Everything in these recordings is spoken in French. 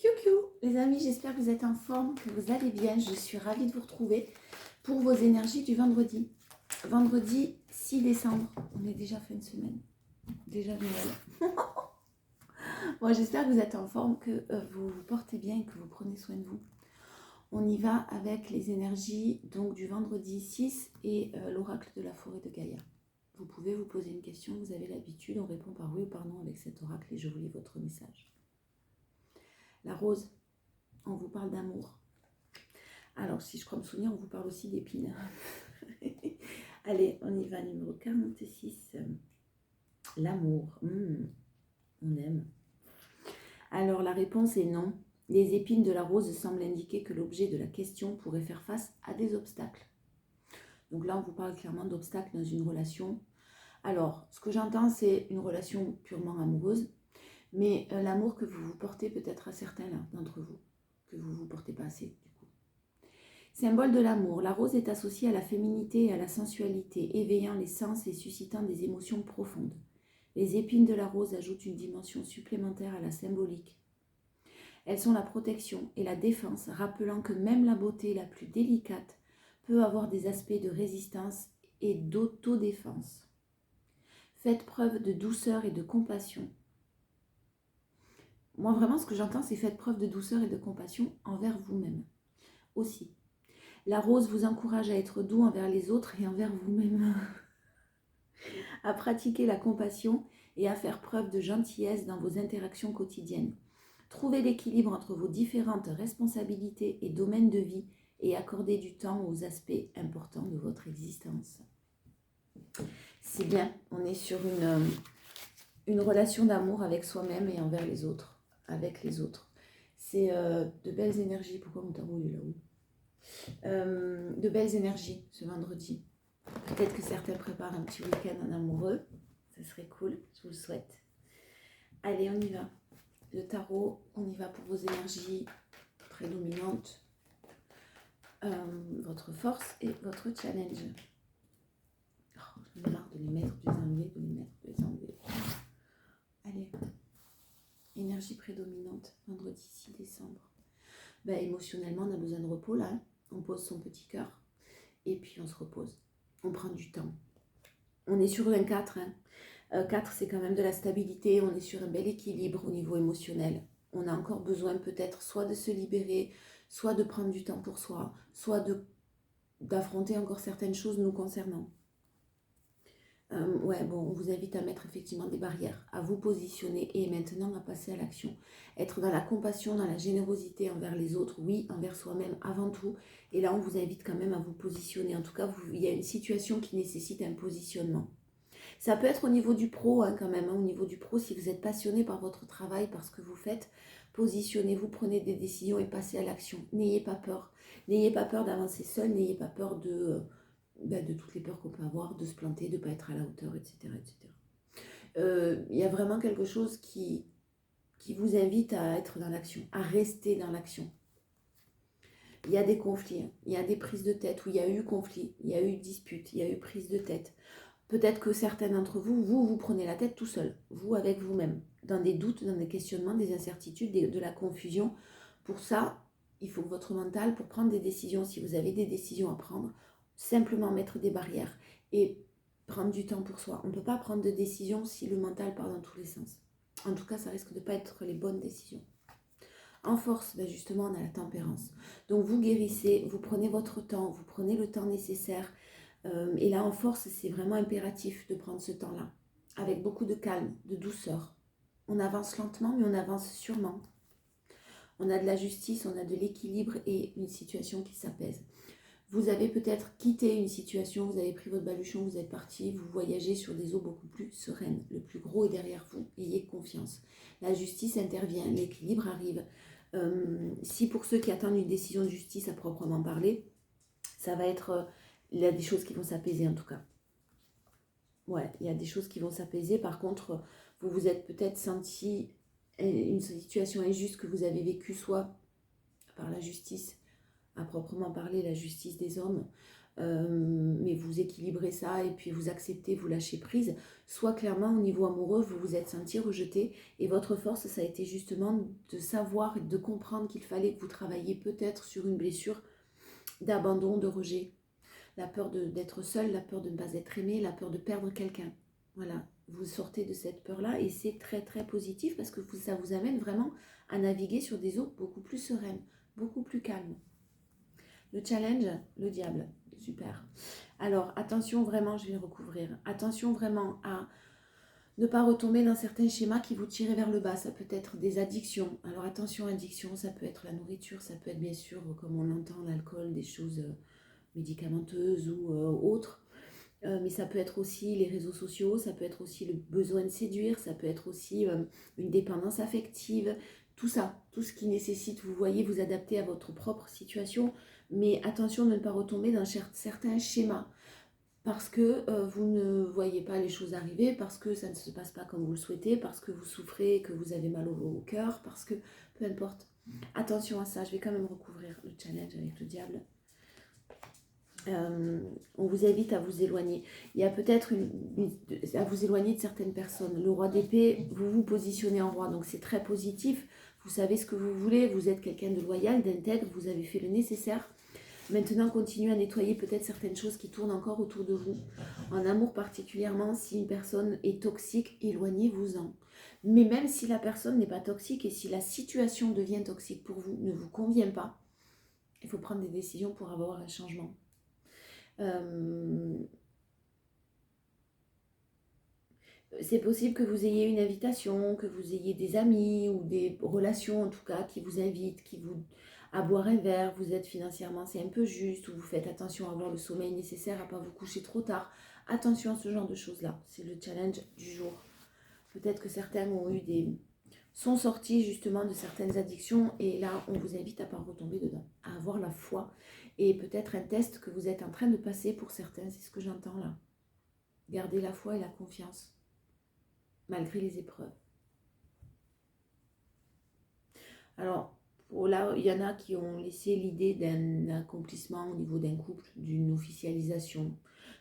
Coucou les amis, j'espère que vous êtes en forme, que vous allez bien. Je suis ravie de vous retrouver pour vos énergies du vendredi. Vendredi 6 décembre. On est déjà fin de semaine. Déjà Noël. Bon, j'espère que vous êtes en forme, que vous vous portez bien et que vous prenez soin de vous. On y va avec les énergies donc du vendredi 6 et l'oracle de la forêt de Gaïa. Vous pouvez vous poser une question, vous avez l'habitude, on répond par oui ou par non avec cet oracle et je vous lis votre message. La rose, on vous parle d'amour. Alors, si je crois me souvenir, on vous parle aussi d'épines. Allez, on y va, numéro 46. L'amour, on aime. Alors, la réponse est non. Les épines de la rose semblent indiquer que l'objet de la question pourrait faire face à des obstacles. Donc là, on vous parle clairement d'obstacles dans une relation. Alors, ce que j'entends, c'est une relation purement amoureuse, mais l'amour que vous vous portez peut-être à certains d'entre vous, que vous ne vous portez pas assez, du coup. Symbole de l'amour, la rose est associée à la féminité et à la sensualité, éveillant les sens et suscitant des émotions profondes. Les épines de la rose ajoutent une dimension supplémentaire à la symbolique. Elles sont la protection et la défense, rappelant que même la beauté la plus délicate peut avoir des aspects de résistance et d'autodéfense. Faites preuve de douceur et de compassion. Moi, vraiment, ce que j'entends, c'est faites preuve de douceur et de compassion envers vous-même aussi. La rose vous encourage à être doux envers les autres et envers vous-même, à pratiquer la compassion et à faire preuve de gentillesse dans vos interactions quotidiennes. Trouvez l'équilibre entre vos différentes responsabilités et domaines de vie et accordez du temps aux aspects importants de votre existence. C'est bien, on est sur une relation d'amour avec soi-même et envers les autres, avec les autres. C'est de belles énergies. Pourquoi mon tarot est là-haut ? De belles énergies ce vendredi. Peut-être que certains préparent un petit week-end en amoureux. Ça serait cool, je vous le souhaite. Allez, on y va. Le tarot, on y va pour vos énergies prédominantes, votre force et votre challenge. Oh, j'en ai marre de les mettre, de les enlever, de les mettre, de les enlever. Allez, énergie prédominante, vendredi 6 décembre. Ben, émotionnellement, on a besoin de repos là. On pose son petit cœur et puis on se repose. On prend du temps. On est sur un 4. 4, c'est quand même de la stabilité. On est sur un bel équilibre au niveau émotionnel. On a encore besoin peut-être soit de se libérer, soit de prendre du temps pour soi, soit d'affronter encore certaines choses nous concernant. On vous invite à mettre effectivement des barrières, à vous positionner et maintenant à passer à l'action. Être dans la compassion, dans la générosité envers les autres, oui, envers soi-même avant tout. Et là, on vous invite quand même à vous positionner. En tout cas, il y a une situation qui nécessite un positionnement. Ça peut être au niveau du pro quand même, au niveau du pro, si vous êtes passionné par votre travail, par ce que vous faites, positionnez-vous, prenez des décisions et passez à l'action. N'ayez pas peur. N'ayez pas peur d'avancer seul, n'ayez pas peur de toutes les peurs qu'on peut avoir, de se planter, de ne pas être à la hauteur, etc. etc. Y a vraiment quelque chose qui vous invite à être dans l'action, à rester dans l'action. Il y a des conflits, il y a des prises de tête où il y a eu conflit, il y a eu dispute, il y a eu prise de tête. Peut-être que certains d'entre vous prenez la tête tout seul, vous avec vous-même, dans des doutes, dans des questionnements, des incertitudes, de la confusion. Pour ça, il faut que votre mental, pour prendre des décisions, si vous avez des décisions à prendre, simplement mettre des barrières et prendre du temps pour soi. On ne peut pas prendre de décision si le mental part dans tous les sens. En tout cas, ça risque de ne pas être les bonnes décisions. En force, justement, on a la tempérance. Donc vous guérissez, vous prenez votre temps, vous prenez le temps nécessaire. Et là, en force, c'est vraiment impératif de prendre ce temps-là, avec beaucoup de calme, de douceur. On avance lentement, mais on avance sûrement. On a de la justice, on a de l'équilibre et une situation qui s'apaise. Vous avez peut-être quitté une situation, vous avez pris votre baluchon, vous êtes parti, vous voyagez sur des eaux beaucoup plus sereines. Le plus gros est derrière vous, ayez confiance. La justice intervient, l'équilibre arrive. Si pour ceux qui attendent une décision de justice à proprement parler, ça va être... il y a des choses qui vont s'apaiser en tout cas. Ouais, il y a des choses qui vont s'apaiser. Par contre, vous vous êtes peut-être senti une situation injuste que vous avez vécue, soit par la justice, à proprement parler, la justice des hommes, mais vous équilibrez ça et puis vous acceptez, vous lâchez prise, soit clairement au niveau amoureux, vous vous êtes senti rejeté et votre force, ça a été justement de savoir et de comprendre qu'il fallait que vous travailliez peut-être sur une blessure d'abandon, de rejet, la peur d'être seul, la peur de ne pas être aimé, la peur de perdre quelqu'un. Voilà, vous sortez de cette peur-là et c'est très très positif parce que ça vous amène vraiment à naviguer sur des eaux beaucoup plus sereines, beaucoup plus calmes. Le challenge, le diable, super. Alors attention vraiment, je vais le recouvrir, attention vraiment à ne pas retomber dans certains schémas qui vous tirent vers le bas. Ça peut être des addictions. Alors attention, addiction, ça peut être la nourriture, ça peut être bien sûr, comme on l'entend, l'alcool, des choses médicamenteuses ou autres. Mais ça peut être aussi les réseaux sociaux, ça peut être aussi le besoin de séduire, ça peut être aussi une dépendance affective, tout ça, tout ce qui nécessite, vous voyez, vous adapter à votre propre situation, mais attention de ne pas retomber dans certains schémas, parce que vous ne voyez pas les choses arriver, parce que ça ne se passe pas comme vous le souhaitez, parce que vous souffrez, que vous avez mal au cœur, parce que, peu importe, attention à ça, je vais quand même recouvrir le challenge avec le diable. On vous invite à vous éloigner. Il y a peut-être à vous éloigner de certaines personnes. Le roi d'épée, vous vous positionnez en roi, donc c'est très positif. Vous savez ce que vous voulez, vous êtes quelqu'un de loyal, d'intègre, vous avez fait le nécessaire. Maintenant, continuez à nettoyer peut-être certaines choses qui tournent encore autour de vous. En amour particulièrement, si une personne est toxique, éloignez-vous-en. Mais même si la personne n'est pas toxique et si la situation devient toxique pour vous, ne vous convient pas, il faut prendre des décisions pour avoir un changement. C'est possible que vous ayez une invitation, que vous ayez des amis ou des relations en tout cas qui vous invitent, à boire un verre, vous êtes financièrement, c'est un peu juste, ou vous faites attention à avoir le sommeil nécessaire, à ne pas vous coucher trop tard. Attention à ce genre de choses-là, c'est le challenge du jour. Peut-être que certains sont sortis justement de certaines addictions et là, on vous invite à ne pas retomber dedans, à avoir la foi et peut-être un test que vous êtes en train de passer pour certains, c'est ce que j'entends là. Gardez la foi et la confiance, malgré les épreuves. Alors, là, il y en a qui ont laissé l'idée d'un accomplissement au niveau d'un couple, d'une officialisation.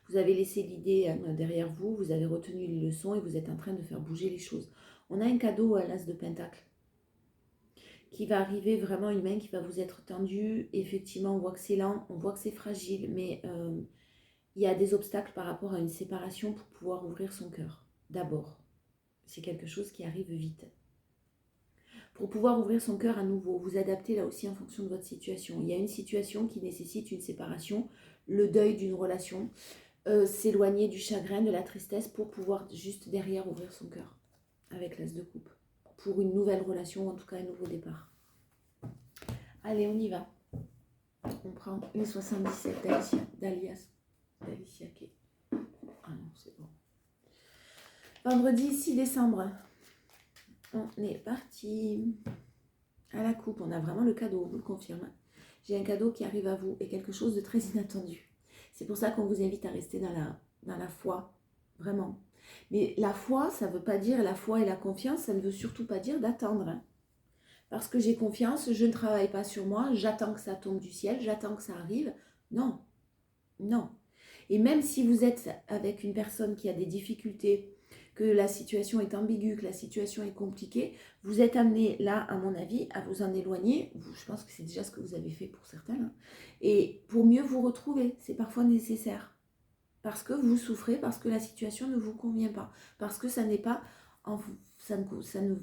Vous avez laissé l'idée derrière vous, vous avez retenu les leçons et vous êtes en train de faire bouger les choses. On a un cadeau à l'as de Pentacle qui va arriver, vraiment une main qui va vous être tendue. Effectivement, on voit que c'est lent, on voit que c'est fragile, mais il y a des obstacles par rapport à une séparation pour pouvoir ouvrir son cœur. D'abord, c'est quelque chose qui arrive vite. Pour pouvoir ouvrir son cœur à nouveau, vous adapter là aussi en fonction de votre situation. Il y a une situation qui nécessite une séparation, le deuil d'une relation, s'éloigner du chagrin, de la tristesse pour pouvoir juste derrière ouvrir son cœur avec l'as de coupe. Pour une nouvelle relation, en tout cas un nouveau départ. Allez, on y va. On prend les 77 d'Alicia Kay. Ah non, c'est bon. Vendredi 6 décembre. On est parti. À la coupe, on a vraiment le cadeau, on vous le confirme. J'ai un cadeau qui arrive à vous et quelque chose de très inattendu. C'est pour ça qu'on vous invite à rester dans la foi, vraiment. Mais la foi, ça ne veut pas dire la foi et la confiance, ça ne veut surtout pas dire d'attendre. Hein. Parce que j'ai confiance, je ne travaille pas sur moi, j'attends que ça tombe du ciel, j'attends que ça arrive. Non, non. Et même si vous êtes avec une personne qui a des difficultés, que la situation est ambiguë, que la situation est compliquée, vous êtes amené là, à mon avis, à vous en éloigner. Je pense que c'est déjà ce que vous avez fait pour certains. Hein. Et pour mieux vous retrouver, c'est parfois nécessaire. Parce que vous souffrez, parce que la situation ne vous convient pas. Parce que ça n'est pas, ça ne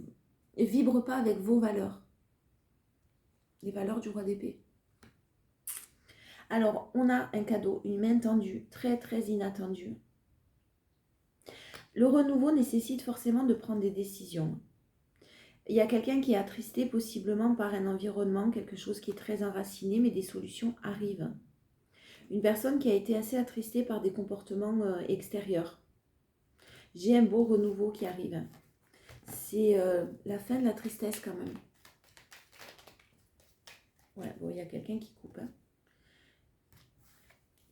vibre pas avec vos valeurs. Les valeurs du roi d'épée. Alors, on a un cadeau, une main tendue, très très inattendue. Le renouveau nécessite forcément de prendre des décisions. Il y a quelqu'un qui est attristé possiblement par un environnement, quelque chose qui est très enraciné, mais des solutions arrivent. Une personne qui a été assez attristée par des comportements extérieurs. J'ai un beau renouveau qui arrive. C'est la fin de la tristesse quand même. Ouais, bon, il y a quelqu'un qui coupe. Hein.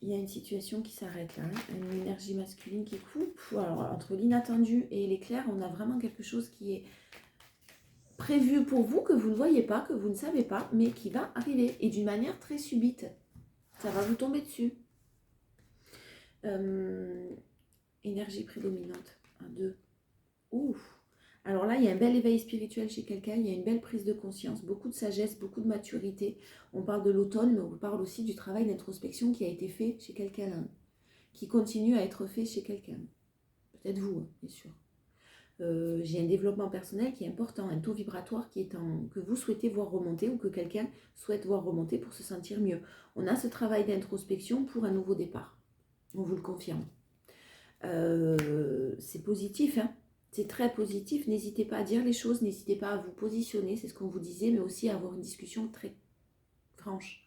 Il y a une situation qui s'arrête là, hein. Une énergie masculine qui coupe. Alors, entre l'inattendu et l'éclair, on a vraiment quelque chose qui est prévu pour vous, que vous ne voyez pas, que vous ne savez pas, mais qui va arriver. Et d'une manière très subite. Ça va vous tomber dessus. Énergie prédominante. 1, 2. Ouf. Alors là, il y a un bel éveil spirituel chez quelqu'un, il y a une belle prise de conscience, beaucoup de sagesse, beaucoup de maturité. On parle de l'automne, mais on parle aussi du travail d'introspection qui a été fait chez quelqu'un, hein, qui continue à être fait chez quelqu'un. Peut-être vous, hein, bien sûr. J'ai un développement personnel qui est important, un taux vibratoire que vous souhaitez voir remonter ou que quelqu'un souhaite voir remonter pour se sentir mieux. On a ce travail d'introspection pour un nouveau départ. On vous le confirme. C'est positif, hein. C'est très positif. N'hésitez pas à dire les choses, n'hésitez pas à vous positionner, c'est ce qu'on vous disait, mais aussi à avoir une discussion très franche,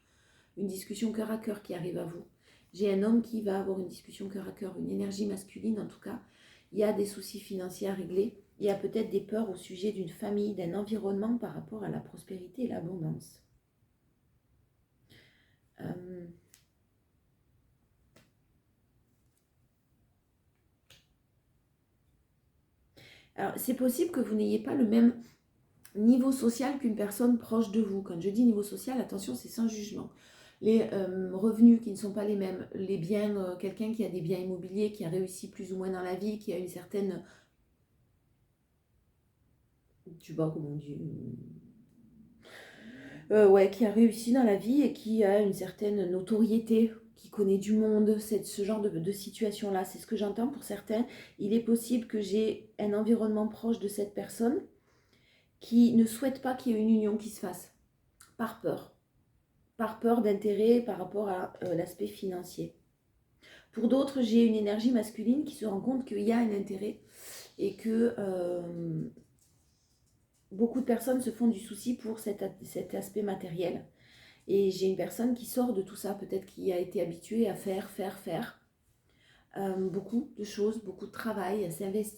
une discussion cœur à cœur qui arrive à vous. J'ai un homme qui va avoir une discussion cœur à cœur, une énergie masculine en tout cas. Il y a des soucis financiers à régler, il y a peut-être des peurs au sujet d'une famille, d'un environnement par rapport à la prospérité et l'abondance. Alors, c'est possible que vous n'ayez pas le même niveau social qu'une personne proche de vous. Quand je dis niveau social, attention, c'est sans jugement. Les revenus qui ne sont pas les mêmes, les biens, quelqu'un qui a des biens immobiliers, qui a réussi plus ou moins dans la vie, qui a une certaine, tu vois comment on dit, ouais, qui a réussi dans la vie et qui a une certaine notoriété, qui connaît du monde, ce genre de situation-là, c'est ce que j'entends pour certains. Il est possible que j'ai un environnement proche de cette personne qui ne souhaite pas qu'il y ait une union qui se fasse, par peur d'intérêt par rapport à l'aspect financier. Pour d'autres, j'ai une énergie masculine qui se rend compte qu'il y a un intérêt et que beaucoup de personnes se font du souci pour cet aspect matériel. Et j'ai une personne qui sort de tout ça, peut-être qui a été habituée à faire. Beaucoup de choses, beaucoup de travail, à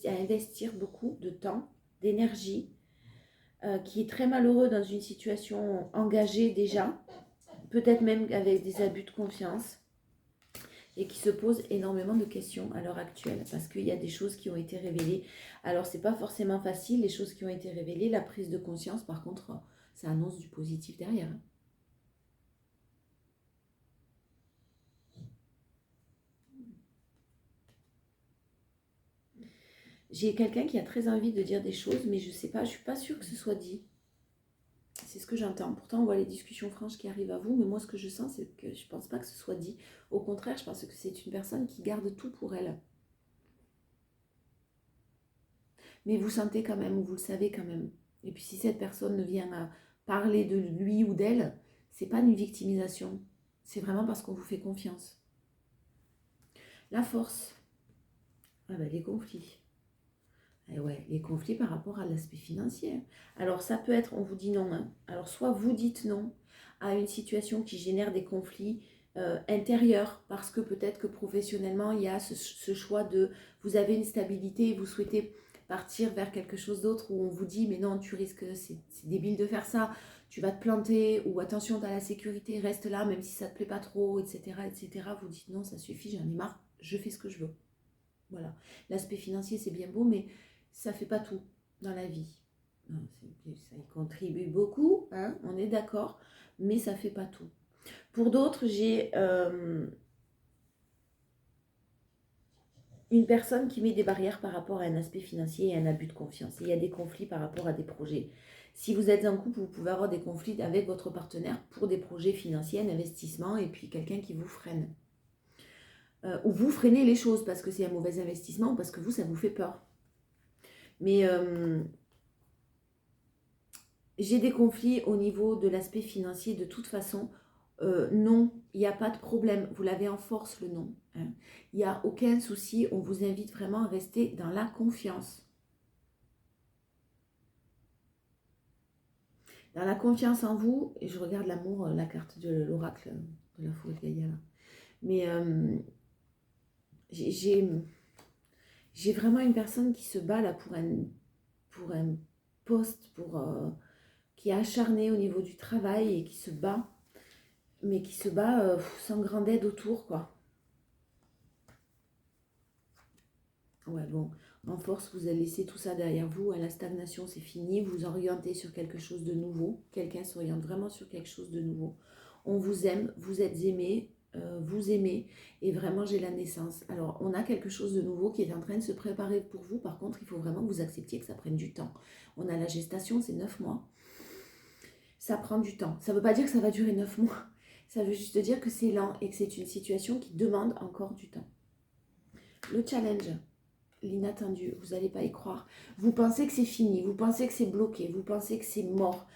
investir beaucoup de temps, d'énergie, qui est très malheureux dans une situation engagée déjà, peut-être même avec des abus de confiance, et qui se pose énormément de questions à l'heure actuelle, parce qu'il y a des choses qui ont été révélées. Alors, c'est pas forcément facile, les choses qui ont été révélées, la prise de conscience, par contre, ça annonce du positif derrière. J'ai quelqu'un qui a très envie de dire des choses, mais je sais pas, je suis pas sûre que ce soit dit. C'est ce que j'entends. Pourtant, on voit les discussions franches qui arrivent à vous, mais moi, ce que je sens, c'est que je pense pas que ce soit dit. Au contraire, je pense que c'est une personne qui garde tout pour elle. Mais vous sentez quand même, ou vous le savez quand même. Et puis, si cette personne vient à parler de lui ou d'elle, c'est pas une victimisation. C'est vraiment parce qu'on vous fait confiance. La force. Ah ben, les conflits. Et ouais, les conflits par rapport à l'aspect financier. Alors ça peut être, on vous dit non. Hein. Alors soit vous dites non à une situation qui génère des conflits intérieurs, parce que peut-être que professionnellement, il y a ce choix de, vous avez une stabilité et vous souhaitez partir vers quelque chose d'autre où on vous dit, mais non, tu risques, c'est débile de faire ça, tu vas te planter, ou attention, tu as la sécurité, reste là, même si ça ne te plaît pas trop, etc., etc. Vous dites non, ça suffit, j'en ai marre, je fais ce que je veux. Voilà. L'aspect financier, c'est bien beau, mais ça ne fait pas tout dans la vie. Ça y contribue beaucoup, hein, on est d'accord, mais ça ne fait pas tout. Pour d'autres, j'ai une personne qui met des barrières par rapport à un aspect financier et un abus de confiance. Et il y a des conflits par rapport à des projets. Si vous êtes en couple, vous pouvez avoir des conflits avec votre partenaire pour des projets financiers, un investissement, et puis quelqu'un qui vous freine. Ou vous freinez les choses parce que c'est un mauvais investissement ou parce que vous, ça vous fait peur. Mais j'ai des conflits au niveau de l'aspect financier de toute façon. Non, il n'y a pas de problème. Vous l'avez en force, le non. Hein. Il n'y a aucun souci. On vous invite vraiment à rester dans la confiance. Dans la confiance en vous. Et je regarde l'amour, la carte de l'oracle de la forêt de Gaïa. Là. Mais j'ai vraiment une personne qui se bat là pour un poste, qui est acharné au niveau du travail et qui se bat. Mais qui se bat sans grande aide autour, quoi. Ouais, bon, en force, vous allez laisser tout ça derrière vous. À la stagnation, c'est fini. Vous orientez sur quelque chose de nouveau. Quelqu'un s'oriente vraiment sur quelque chose de nouveau. On vous aime, vous êtes aimé. vous aimez, et vraiment j'ai la naissance. Alors on a quelque chose de nouveau qui est en train de se préparer pour vous. Par contre, il faut vraiment que vous acceptiez que ça prenne du temps. On a la gestation, c'est 9 mois. Ça prend du temps. Ça ne veut pas dire que ça va durer 9 mois. Ça veut juste dire que c'est lent et que c'est une situation qui demande encore du temps. Le challenge, l'inattendu, vous n'allez pas y croire. Vous pensez que c'est fini, vous pensez que c'est bloqué, vous pensez que c'est mort.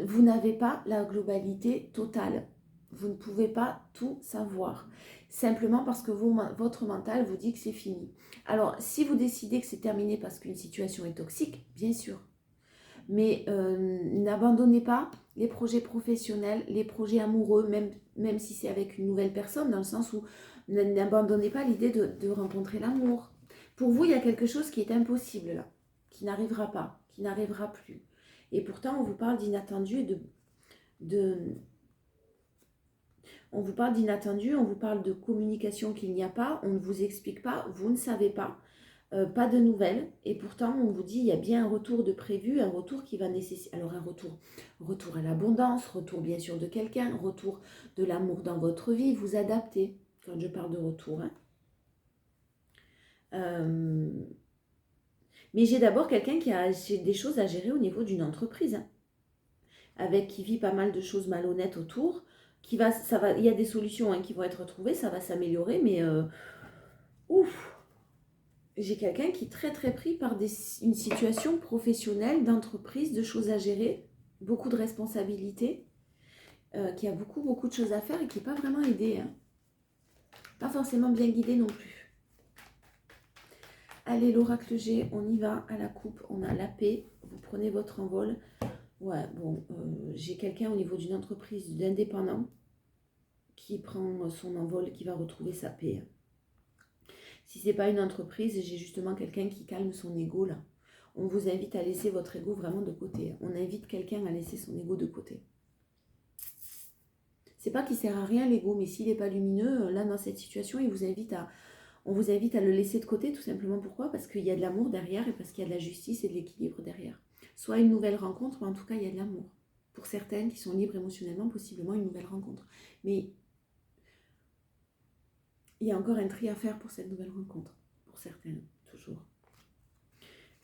Vous n'avez pas la globalité totale. Vous ne pouvez pas tout savoir. Simplement parce que votre mental vous dit que c'est fini. Alors, si vous décidez que c'est terminé parce qu'une situation est toxique, bien sûr. Mais n'abandonnez pas les projets professionnels, les projets amoureux, même si c'est avec une nouvelle personne, dans le sens où n'abandonnez pas l'idée de rencontrer l'amour. Pour vous, il y a quelque chose qui est impossible là, qui n'arrivera pas, qui n'arrivera plus. Et pourtant, on vous parle d'inattendu et on vous parle d'inattendu, on vous parle de communication qu'il n'y a pas, on ne vous explique pas, vous ne savez pas. Pas de nouvelles, et pourtant on vous dit il y a bien un retour de prévu, un retour qui va nécessiter, alors un retour à l'abondance, retour bien sûr de quelqu'un, retour de l'amour dans votre vie, vous adaptez quand je parle de retour. Hein. Mais j'ai d'abord quelqu'un qui a des choses à gérer au niveau d'une entreprise, hein, avec qui vit pas mal de choses malhonnêtes autour, il y a des solutions hein, qui vont être trouvées, ça va s'améliorer, mais ouf. J'ai quelqu'un qui est très très pris par une situation professionnelle, d'entreprise, de choses à gérer, beaucoup de responsabilités, qui a beaucoup de choses à faire et qui n'est pas vraiment aidé. Hein. Pas forcément bien guidé non plus. Allez, l'oracle G, on y va à la coupe, on a la paix, vous prenez votre envol. Ouais, bon, j'ai quelqu'un au niveau d'une entreprise d'indépendant qui prend son envol, qui va retrouver sa paix. Si ce n'est pas une entreprise, j'ai justement quelqu'un qui calme son ego là. On vous invite à laisser votre ego vraiment de côté. On invite quelqu'un à laisser son ego de côté. C'est pas qu'il sert à rien l'ego, mais s'il n'est pas lumineux, là dans cette situation, on vous invite à le laisser de côté tout simplement. Pourquoi? Parce qu'il y a de l'amour derrière et parce qu'il y a de la justice et de l'équilibre derrière. Soit une nouvelle rencontre, mais en tout cas il y a de l'amour. Pour certaines qui sont libres émotionnellement, possiblement une nouvelle rencontre. Mais il y a encore un tri à faire pour cette nouvelle rencontre. Pour certaines, toujours.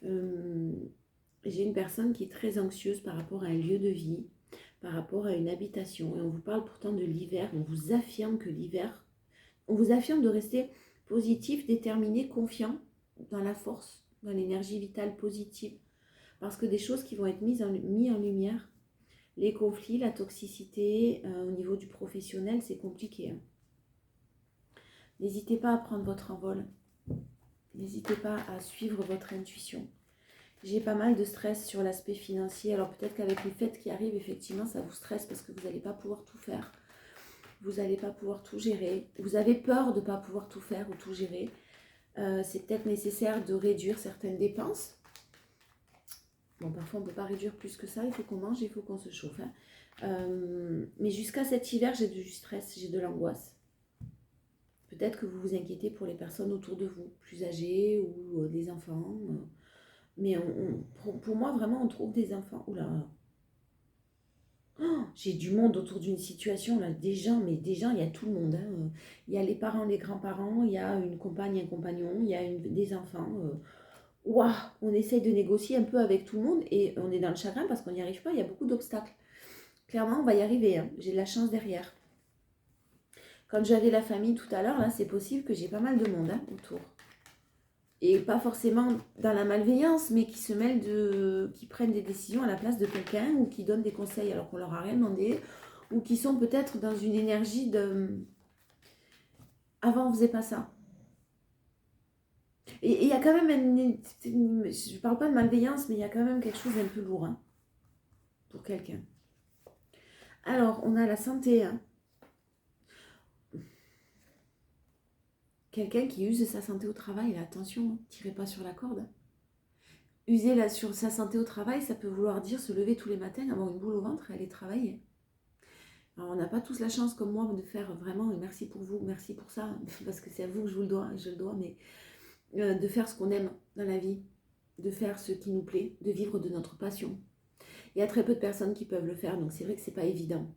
J'ai une personne qui est très anxieuse par rapport à un lieu de vie, par rapport à une habitation. Et on vous parle pourtant de l'hiver. On vous affirme que l'hiver, on vous affirme de rester positif, déterminé, confiant dans la force, dans l'énergie vitale positive. Parce que des choses qui vont être mises en lumière, les conflits, la toxicité, au niveau du professionnel, c'est compliqué. Hein. N'hésitez pas à prendre votre envol. N'hésitez pas à suivre votre intuition. J'ai pas mal de stress sur l'aspect financier. Alors peut-être qu'avec les fêtes qui arrivent, effectivement, ça vous stresse parce que vous n'allez pas pouvoir tout faire. Vous n'allez pas pouvoir tout gérer. Vous avez peur de ne pas pouvoir tout faire ou tout gérer. C'est peut-être nécessaire de réduire certaines dépenses. Bon, parfois on ne peut pas réduire plus que ça. Il faut qu'on mange, il faut qu'on se chauffe. Hein. Mais jusqu'à cet hiver, j'ai du stress, j'ai de l'angoisse. Peut-être que vous vous inquiétez pour les personnes autour de vous, plus âgées ou des enfants. Mais pour moi, vraiment, on trouve des enfants. Oula, oh, j'ai du monde autour d'une situation, là, des gens, il y a tout le monde. Hein. Il y a les parents, les grands-parents, il y a une compagne, un compagnon, il y a des enfants. Ouah, on essaye de négocier un peu avec tout le monde et on est dans le chagrin parce qu'on n'y arrive pas, il y a beaucoup d'obstacles. Clairement, on va y arriver, hein. J'ai de la chance derrière. Quand j'avais la famille tout à l'heure, là, c'est possible que j'ai pas mal de monde hein, autour. Et pas forcément dans la malveillance, mais qui se mêlent qui prennent des décisions à la place de quelqu'un ou qui donnent des conseils alors qu'on leur a rien demandé, ou qui sont peut-être dans une énergie de avant on faisait pas ça. Et il y a quand même je parle pas de malveillance, mais il y a quand même quelque chose d'un peu lourd hein, pour quelqu'un. Alors on a la santé. Hein. Quelqu'un qui use de sa santé au travail, là, attention, hein, tirez pas sur la corde. User là, sur sa santé au travail, ça peut vouloir dire se lever tous les matins, avoir une boule au ventre et aller travailler. Alors, on n'a pas tous la chance comme moi de faire vraiment, et merci pour vous, merci pour ça, parce que c'est à vous que je le dois, mais de faire ce qu'on aime dans la vie, de faire ce qui nous plaît, de vivre de notre passion. Il y a très peu de personnes qui peuvent le faire, donc c'est vrai que c'est pas évident.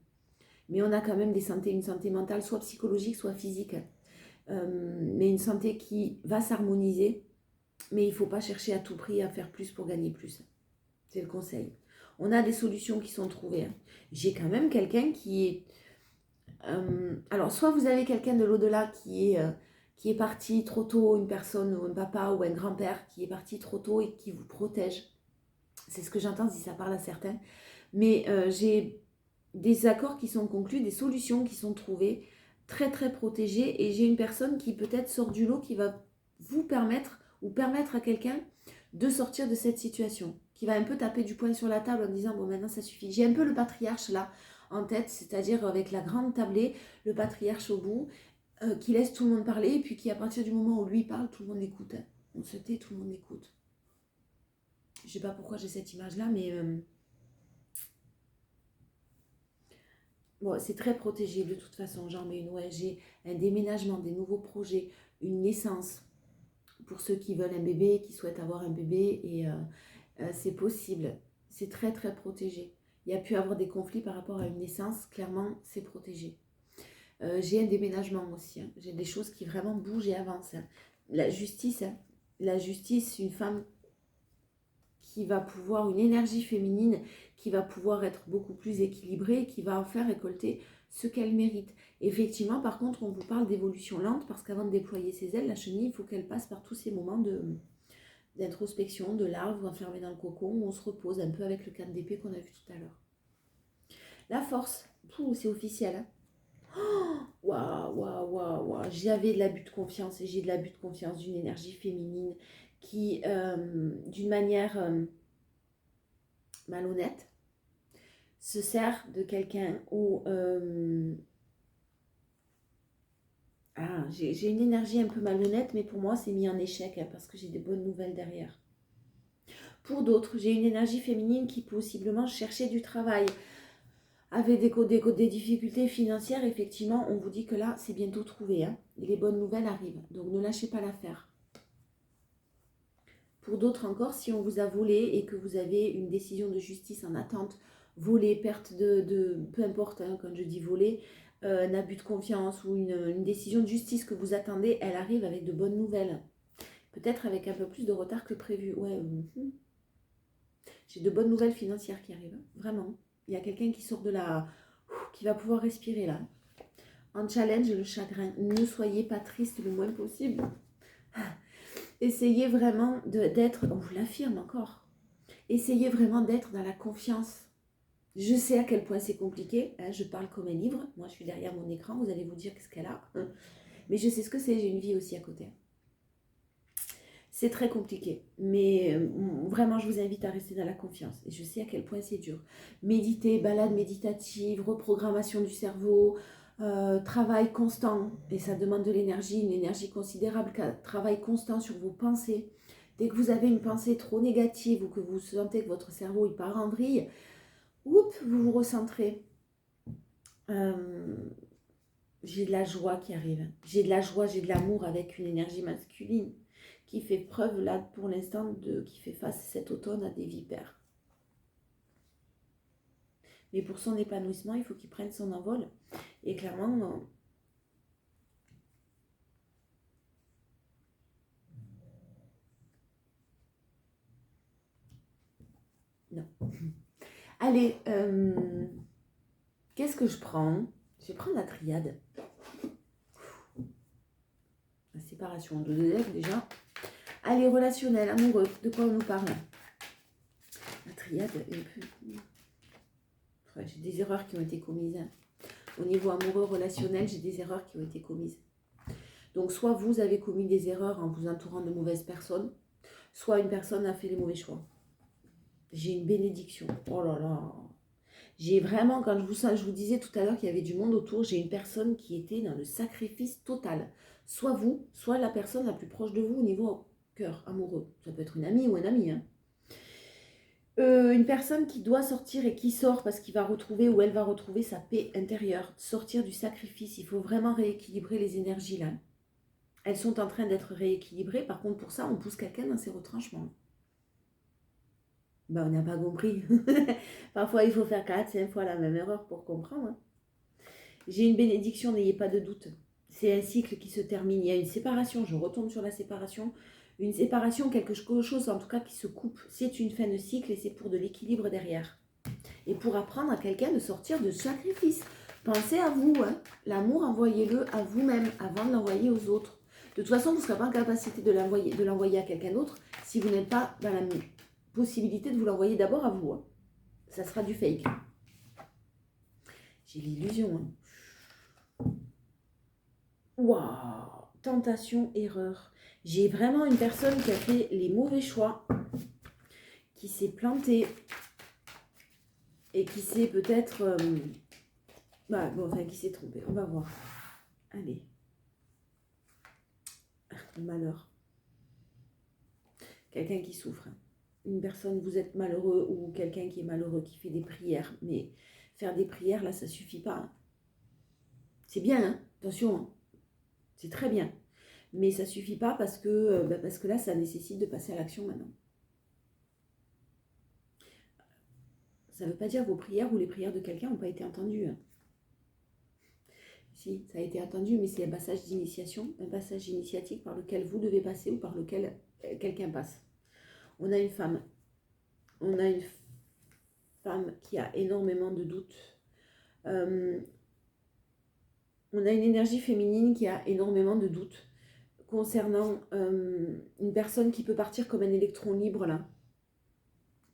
mais on a quand même une santé mentale, soit psychologique, soit physique. Mais une santé qui va s'harmoniser, mais il ne faut pas chercher à tout prix à faire plus pour gagner plus. C'est le conseil. On a des solutions qui sont trouvées. J'ai quand même quelqu'un qui est... alors, soit vous avez quelqu'un de l'au-delà qui est parti trop tôt, une personne ou un papa ou un grand-père qui est parti trop tôt et qui vous protège. C'est ce que j'entends si ça parle à certains. Mais j'ai des accords qui sont conclus, des solutions qui sont trouvées, très très protégées. Et j'ai une personne qui peut-être sort du lot, qui va vous permettre ou permettre à quelqu'un de sortir de cette situation, qui va un peu taper du poing sur la table en disant bon maintenant ça suffit. J'ai un peu le patriarche là en tête, c'est-à-dire avec la grande tablée, le patriarche au bout, qui laisse tout le monde parler et puis qui à partir du moment où lui parle, tout le monde écoute. On se tait, tout le monde écoute. Je sais pas pourquoi j'ai cette image là, mais bon, c'est très protégé de toute façon. Genre, mais une ONG, un déménagement, des nouveaux projets, une naissance pour ceux qui veulent un bébé, qui souhaitent avoir un bébé, et c'est possible. C'est très très protégé. Il y a pu avoir des conflits par rapport à une naissance, clairement, c'est protégé. J'ai un déménagement aussi. Hein. J'ai des choses qui vraiment bougent et avancent. Hein. La justice, une femme qui va pouvoir, une énergie féminine qui va pouvoir être beaucoup plus équilibrée, qui va en faire récolter ce qu'elle mérite. Effectivement, par contre, on vous parle d'évolution lente parce qu'avant de déployer ses ailes, la chenille, il faut qu'elle passe par tous ces moments d'introspection, de larve, enfermée dans le cocon, où on se repose un peu avec le canne d'épée qu'on a vu tout à l'heure. La force, c'est officiel. Hein. Waouh, waouh, waouh, waouh. J'avais de l'abus de confiance et j'ai de l'abus de confiance d'une énergie féminine qui, d'une manière malhonnête, se sert de quelqu'un ou... j'ai une énergie un peu malhonnête, mais pour moi, c'est mis en échec hein, parce que j'ai des bonnes nouvelles derrière. Pour d'autres, j'ai une énergie féminine qui possiblement cherchait du travail, avait des difficultés financières. Effectivement, on vous dit que là, c'est bientôt trouvé. Hein, et les bonnes nouvelles arrivent. Donc, ne lâchez pas l'affaire. Pour d'autres encore, si on vous a volé et que vous avez une décision de justice en attente, volé, perte de peu importe, hein, quand je dis voler, un abus de confiance ou une décision de justice que vous attendez, elle arrive avec de bonnes nouvelles. Peut-être avec un peu plus de retard que prévu. Ouais, j'ai de bonnes nouvelles financières qui arrivent, vraiment. Il y a quelqu'un qui sort de la... qui va pouvoir respirer là. En challenge, le chagrin. Ne soyez pas triste le moins possible. Essayez vraiment d'être... On vous l'affirme encore. Essayez vraiment d'être dans la confiance. Je sais à quel point c'est compliqué. Hein, je parle comme un livre. Moi, je suis derrière mon écran. Vous allez vous dire qu'est-ce qu'elle a. Hein. Mais je sais ce que c'est. J'ai une vie aussi à côté. C'est très compliqué. Mais vraiment, je vous invite à rester dans la confiance. Et je sais à quel point c'est dur. Méditer, balade méditative, reprogrammation du cerveau, travail constant. Et ça demande de l'énergie, une énergie considérable. Travail constant sur vos pensées. Dès que vous avez une pensée trop négative ou que vous sentez que votre cerveau il part en vrille, vous vous recentrez. J'ai de la joie qui arrive. J'ai de la joie, j'ai de l'amour avec une énergie masculine qui fait preuve là pour l'instant qui fait face cet automne à des vipères. Mais pour son épanouissement, il faut qu'il prenne son envol. Et clairement, non. Allez, qu'est-ce que je prends? Je vais prendre la triade. La séparation de deux decks déjà. Allez, relationnel, amoureux, de quoi on nous parle? La triade est un peu... Ouais, j'ai des erreurs qui ont été commises. Au niveau amoureux, relationnel, j'ai des erreurs qui ont été commises. Donc, soit vous avez commis des erreurs en vous entourant de mauvaises personnes, soit une personne a fait les mauvais choix. J'ai une bénédiction. Oh là là. J'ai vraiment, quand je vous disais tout à l'heure qu'il y avait du monde autour, j'ai une personne qui était dans le sacrifice total. Soit vous, soit la personne la plus proche de vous au niveau cœur amoureux. Ça peut être une amie ou un ami. Hein. Une personne qui doit sortir et qui sort parce qu'il va retrouver ou elle va retrouver sa paix intérieure. Sortir du sacrifice. Il faut vraiment rééquilibrer les énergies là. Elles sont en train d'être rééquilibrées. Par contre, pour ça, on pousse quelqu'un dans ses retranchements. Ben, on n'a pas compris. Parfois, il faut faire 4-5 fois la même erreur pour comprendre. Hein. J'ai une bénédiction, n'ayez pas de doute. C'est un cycle qui se termine. Il y a une séparation, je retombe sur la séparation. Une séparation, quelque chose en tout cas qui se coupe. C'est une fin de cycle et c'est pour de l'équilibre derrière. Et pour apprendre à quelqu'un de sortir de sacrifice. Pensez à vous, hein. L'amour, envoyez-le à vous-même avant de l'envoyer aux autres. De toute façon, vous ne serez pas en capacité de l'envoyer à quelqu'un d'autre si vous n'êtes pas dans la possibilité de vous l'envoyer d'abord à vous. Hein. Ça sera du fake. J'ai l'illusion. Hein. Waouh! Tentation, erreur. J'ai vraiment une personne qui a fait les mauvais choix, qui s'est plantée et qui s'est peut-être... qui s'est trompé. On va voir. Allez. Malheur. Quelqu'un qui souffre. Une personne, vous êtes malheureux ou quelqu'un qui est malheureux, qui fait des prières. Mais faire des prières, là, ça ne suffit pas. Hein. C'est bien, hein, attention. Hein. C'est très bien. Mais ça ne suffit pas parce que là, ça nécessite de passer à l'action maintenant. Ça ne veut pas dire que vos prières ou les prières de quelqu'un n'ont pas été entendues. Hein. Si, ça a été entendu, mais c'est un passage d'initiation, un passage initiatique par lequel vous devez passer ou par lequel quelqu'un passe. On a une femme. On a une femme qui a énormément de doutes. On a une énergie féminine qui a énormément de doutes concernant une personne qui peut partir comme un électron libre, là.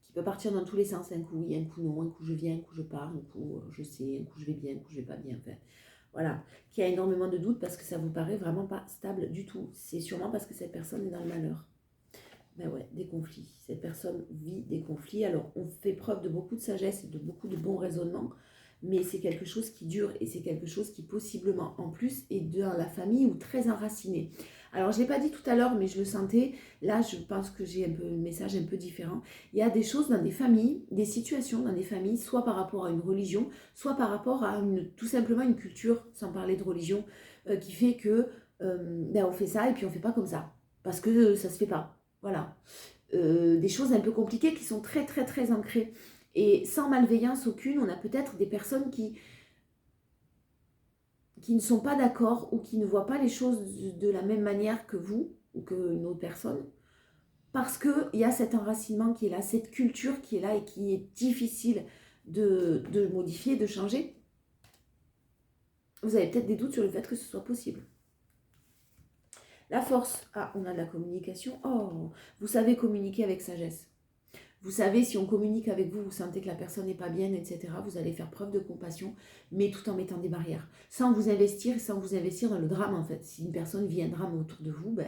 Qui peut partir dans tous les sens. Un coup oui, un coup non, un coup je viens, un coup je pars, un coup je sais, un coup je vais bien, un coup je vais pas bien. Enfin, voilà, qui a énormément de doutes parce que ça vous paraît vraiment pas stable du tout. C'est sûrement parce que cette personne est dans le malheur. Ben ouais, des conflits. Cette personne vit des conflits. Alors, on fait preuve de beaucoup de sagesse et de beaucoup de bons raisonnements, mais c'est quelque chose qui dure et c'est quelque chose qui possiblement, en plus, est dans la famille ou très enraciné. Alors, je ne l'ai pas dit tout à l'heure, mais je le sentais. Là, je pense que j'ai un peu un message un peu différent. Il y a des choses dans des familles, des situations dans des familles, soit par rapport à une religion, soit par rapport à tout simplement une culture, sans parler de religion, qui fait que on fait ça et puis on ne fait pas comme ça. Parce que ça ne se fait pas. Voilà. Des choses un peu compliquées qui sont très très très ancrées. Et sans malveillance aucune, on a peut-être des personnes qui ne sont pas d'accord ou qui ne voient pas les choses de la même manière que vous ou qu'une autre personne. Parce qu'il y a cet enracinement qui est là, cette culture qui est là et qui est difficile de modifier, de changer. Vous avez peut-être des doutes sur le fait que ce soit possible. La force, on a de la communication. Oh, vous savez communiquer avec sagesse. Vous savez, si on communique avec vous, vous sentez que la personne n'est pas bien, etc., vous allez faire preuve de compassion, mais tout en mettant des barrières. Sans vous investir dans le drame, en fait. Si une personne vit un drame autour de vous, vous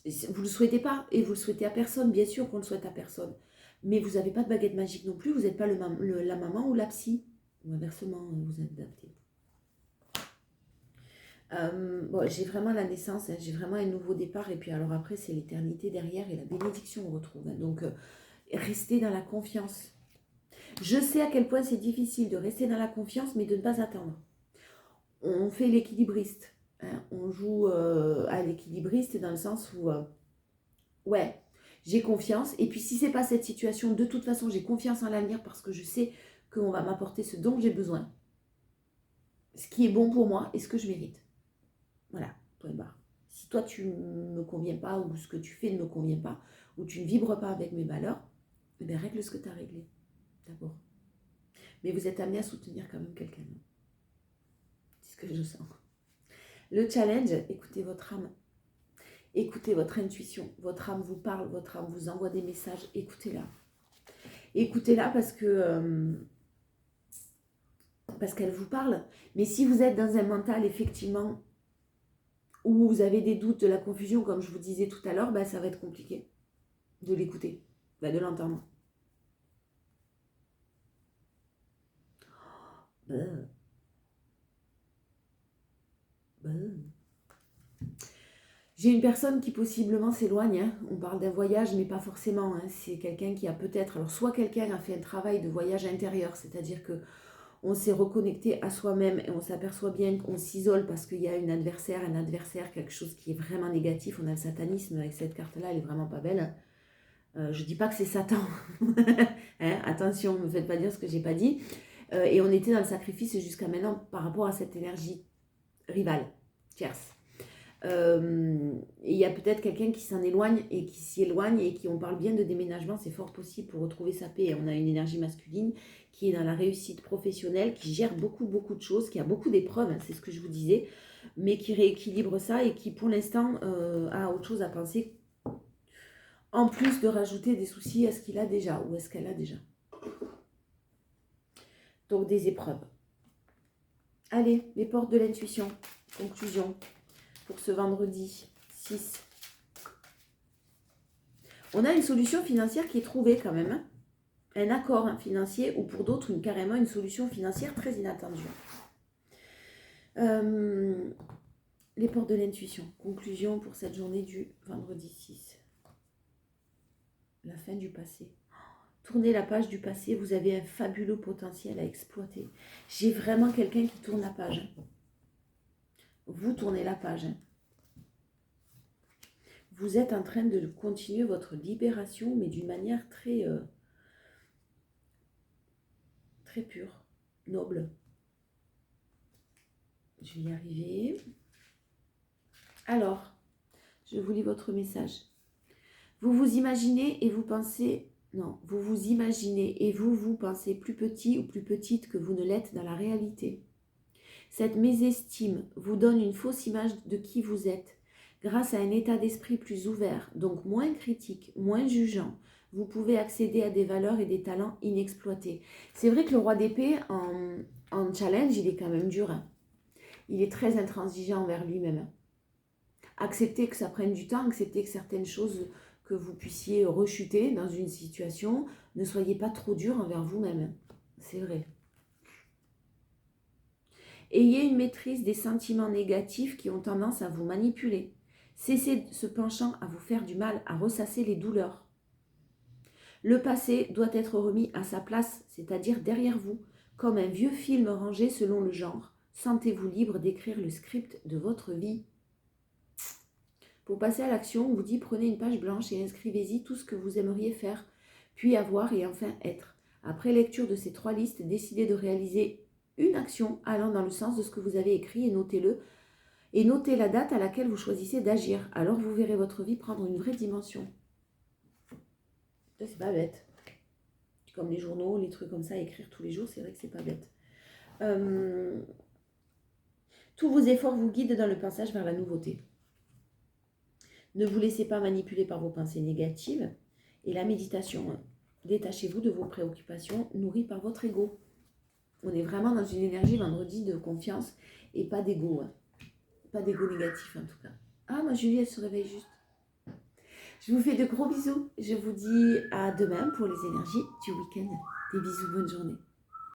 ne le souhaitez pas, et vous le souhaitez à personne. Bien sûr qu'on le souhaite à personne. Mais vous n'avez pas de baguette magique non plus, vous n'êtes pas la maman ou la psy. Ou inversement, vous êtes adapté. J'ai vraiment la naissance, hein, j'ai vraiment un nouveau départ, et puis alors après c'est l'éternité derrière et la bénédiction on retrouve. Hein, donc restez dans la confiance. Je sais à quel point c'est difficile de rester dans la confiance, mais de ne pas attendre. On fait l'équilibriste, hein, on joue à l'équilibriste dans le sens où ouais, j'ai confiance, et puis si c'est pas cette situation, de toute façon j'ai confiance en l'avenir parce que je sais qu'on va m'apporter ce dont j'ai besoin, ce qui est bon pour moi et ce que je mérite. Voilà, point barre. Si toi tu ne me conviens pas ou ce que tu fais ne me convient pas ou tu ne vibres pas avec mes valeurs, eh bien règle ce que tu as réglé d'abord. Mais vous êtes amené à soutenir quand même quelqu'un. C'est ce que je sens. Le challenge, écoutez votre âme. Écoutez votre intuition. Votre âme vous parle, votre âme vous envoie des messages. Écoutez-la. Écoutez-la parce qu'elle vous parle. Mais si vous êtes dans un mental, effectivement, où vous avez des doutes, de la confusion, comme je vous disais tout à l'heure, ça va être compliqué de l'écouter, de l'entendre. J'ai une personne qui possiblement s'éloigne, hein. On parle d'un voyage, mais pas forcément. Hein. C'est quelqu'un qui a peut-être... Alors, soit quelqu'un a fait un travail de voyage intérieur, c'est-à-dire que on s'est reconnecté à soi-même et on s'aperçoit bien qu'on s'isole parce qu'il y a un adversaire, quelque chose qui est vraiment négatif. On a le satanisme avec cette carte-là, elle est vraiment pas belle. Je dis pas que c'est Satan. Hein, attention, ne me faites pas dire ce que j'ai pas dit. Et on était dans le sacrifice jusqu'à maintenant par rapport à cette énergie rivale, tierce. Il y a peut-être quelqu'un qui s'en éloigne et qui s'y éloigne et qui, on parle bien de déménagement, c'est fort possible pour retrouver sa paix. On a une énergie masculine qui est dans la réussite professionnelle, qui gère beaucoup de choses, qui a beaucoup d'épreuves, hein, c'est ce que je vous disais, mais qui rééquilibre ça et qui pour l'instant a autre chose à penser, en plus de rajouter des soucis à ce qu'il a déjà ou à ce qu'elle a déjà. Donc des épreuves. Allez, les portes de l'intuition, conclusion pour ce vendredi 6. On a une solution financière qui est trouvée quand même, hein. Un accord financier ou pour d'autres carrément une solution financière très inattendue. Les portes de l'intuition, conclusion pour cette journée du vendredi 6. La fin du passé. Tournez la page du passé, vous avez un fabuleux potentiel à exploiter. J'ai vraiment quelqu'un qui tourne la page, hein. Vous tournez la page, hein. Vous êtes en train de continuer votre libération, mais d'une manière très, très pure, noble. Je vais y arriver. Alors, je vous lis votre message. Vous vous imaginez et vous pensez... Non, vous vous imaginez et vous pensez plus petit ou plus petite que vous ne l'êtes dans la réalité. Cette mésestime vous donne une fausse image de qui vous êtes. Grâce à un état d'esprit plus ouvert, donc moins critique, moins jugeant, vous pouvez accéder à des valeurs et des talents inexploités. C'est vrai que le roi d'épée, en challenge, il est quand même dur, hein. Il est très intransigeant envers lui-même. Accepter que ça prenne du temps, accepter que certaines choses, que vous puissiez rechuter dans une situation, ne soyez pas trop dur envers vous-même. C'est vrai. Ayez une maîtrise des sentiments négatifs qui ont tendance à vous manipuler. Cessez ce penchant à vous faire du mal, à ressasser les douleurs. Le passé doit être remis à sa place, c'est-à-dire derrière vous, comme un vieux film rangé selon le genre. Sentez-vous libre d'écrire le script de votre vie. Pour passer à l'action, on vous dit prenez une page blanche et inscrivez-y tout ce que vous aimeriez faire, puis avoir et enfin être. Après lecture de ces 3 listes, décidez de réaliser une action allant dans le sens de ce que vous avez écrit et notez-le. Et notez la date à laquelle vous choisissez d'agir. Alors vous verrez votre vie prendre une vraie dimension. Ça, c'est pas bête. Comme les journaux, les trucs comme ça, écrire tous les jours, c'est vrai que c'est pas bête. Tous vos efforts vous guident dans le passage vers la nouveauté. Ne vous laissez pas manipuler par vos pensées négatives. Et la méditation, détachez-vous de vos préoccupations nourries par votre ego. On est vraiment dans une énergie vendredi de confiance et pas d'ego, hein. Pas d'ego négatif en tout cas. Ah, ma Julie, elle se réveille juste. Je vous fais de gros bisous. Je vous dis à demain pour les énergies du week-end. Des bisous, bonne journée.